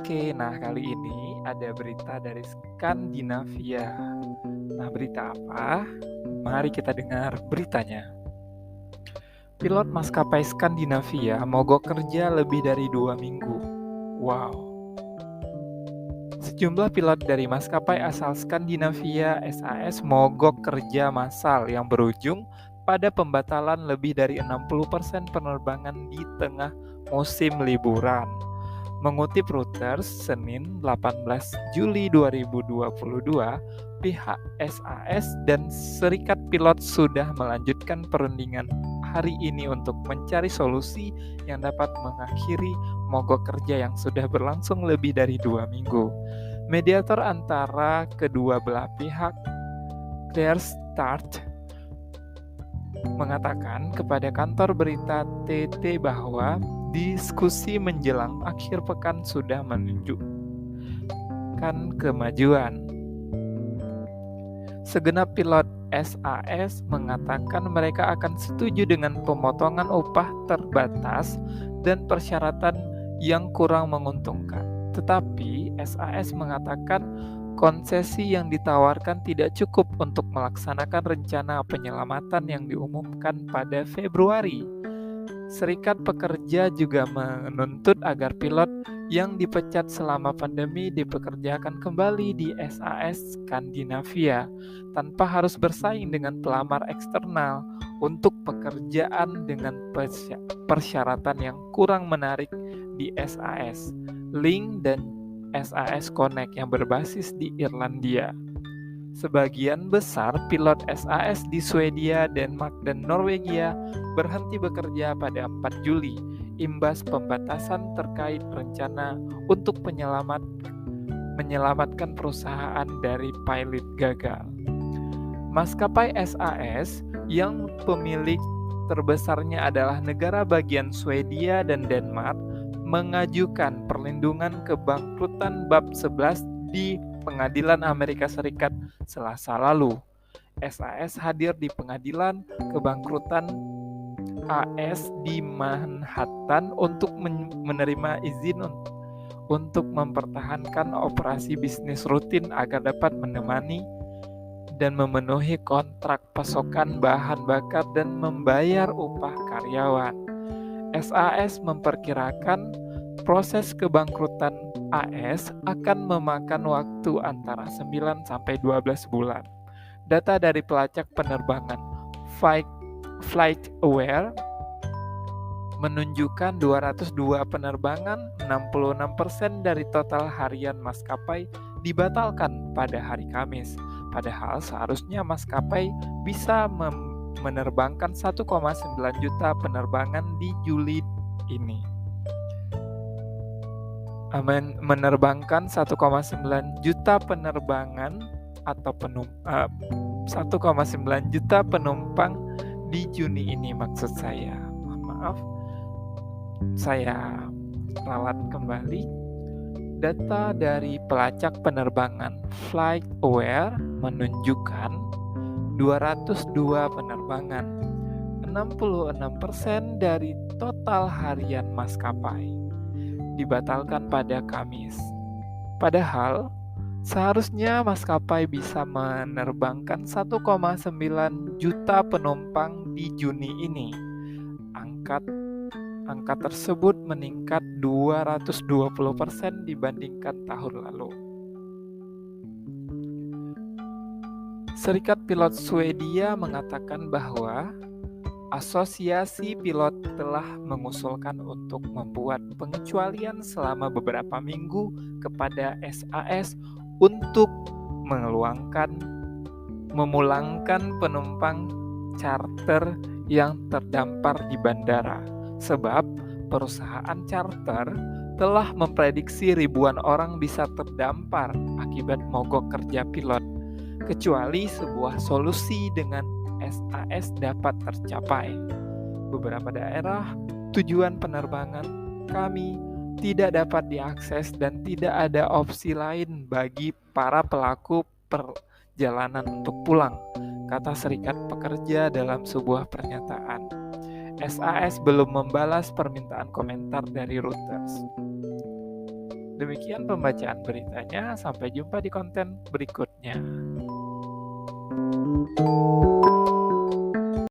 Oke, nah kali ini ada berita dari Skandinavia. Nah, berita apa? Mari kita dengar beritanya. Pilot maskapai Skandinavia mogok kerja lebih dari 2 minggu. Wow. Sejumlah pilot dari maskapai asal Skandinavia SAS mogok kerja massal yang berujung pada pembatalan lebih dari 60% penerbangan di tengah musim liburan. Mengutip Reuters, Senin 18 Juli 2022, pihak SAS dan Serikat Pilot sudah melanjutkan perundingan hari ini untuk mencari solusi yang dapat mengakhiri mogok kerja yang sudah berlangsung lebih dari 2 minggu. Mediator antara kedua belah pihak, Clear Start, mengatakan kepada kantor berita TT bahwa diskusi menjelang akhir pekan sudah menunjukkan kemajuan. Segenap pilot SAS mengatakan mereka akan setuju dengan pemotongan upah terbatas dan persyaratan yang kurang menguntungkan. Tetapi SAS mengatakan konsesi yang ditawarkan tidak cukup untuk melaksanakan rencana penyelamatan yang diumumkan pada Februari. Serikat pekerja juga menuntut agar pilot yang dipecat selama pandemi dipekerjakan kembali di SAS Skandinavia tanpa harus bersaing dengan pelamar eksternal untuk pekerjaan dengan persyaratan yang kurang menarik di SAS Link dan SAS Connect yang berbasis di Irlandia. Sebagian besar pilot SAS di Swedia, Denmark, dan Norwegia berhenti bekerja pada 4 Juli, imbas pembatasan terkait rencana untuk menyelamatkan perusahaan dari pilot gagal. Maskapai SAS yang pemilik terbesarnya adalah negara bagian Swedia dan Denmark mengajukan perlindungan kebangkrutan bab 11 di Pengadilan Amerika Serikat Selasa lalu. SAS hadir di Pengadilan Kebangkrutan AS di Manhattan untuk menerima izin untuk mempertahankan operasi bisnis rutin agar dapat menemani dan memenuhi kontrak pasokan bahan bakar dan membayar upah karyawan. SAS memperkirakan proses kebangkrutan AS akan memakan waktu antara 9 sampai 12 bulan. Data dari pelacak penerbangan FlightAware menunjukkan 202 penerbangan, 66% dari total harian maskapai dibatalkan pada hari Kamis. Padahal seharusnya maskapai bisa menerbangkan 1,9 juta penerbangan di Juli ini. Menerbangkan 1,9 juta penerbangan atau 1,9 juta penumpang di Juni ini maksud saya. Mohon maaf, saya ralat kembali. Data dari pelacak penerbangan FlightAware menunjukkan 202 penerbangan, 66% dari total harian maskapai, dibatalkan pada Kamis. Padahal seharusnya maskapai bisa menerbangkan 1,9 juta penumpang di Juni ini. Angka tersebut meningkat 220% dibandingkan tahun lalu. Serikat Pilot Swedia mengatakan bahwa Asosiasi Pilot telah mengusulkan untuk membuat pengecualian selama beberapa minggu kepada SAS untuk memulangkan penumpang charter yang terdampar di bandara, sebab perusahaan charter telah memprediksi ribuan orang bisa terdampar akibat mogok kerja pilot, kecuali sebuah solusi dengan SAS dapat tercapai. Beberapa daerah tujuan penerbangan kami tidak dapat diakses dan tidak ada opsi lain bagi para pelaku perjalanan untuk pulang, kata Serikat Pekerja dalam sebuah pernyataan. SAS belum membalas permintaan komentar dari Reuters. Demikian pembacaan beritanya, sampai jumpa di konten berikutnya.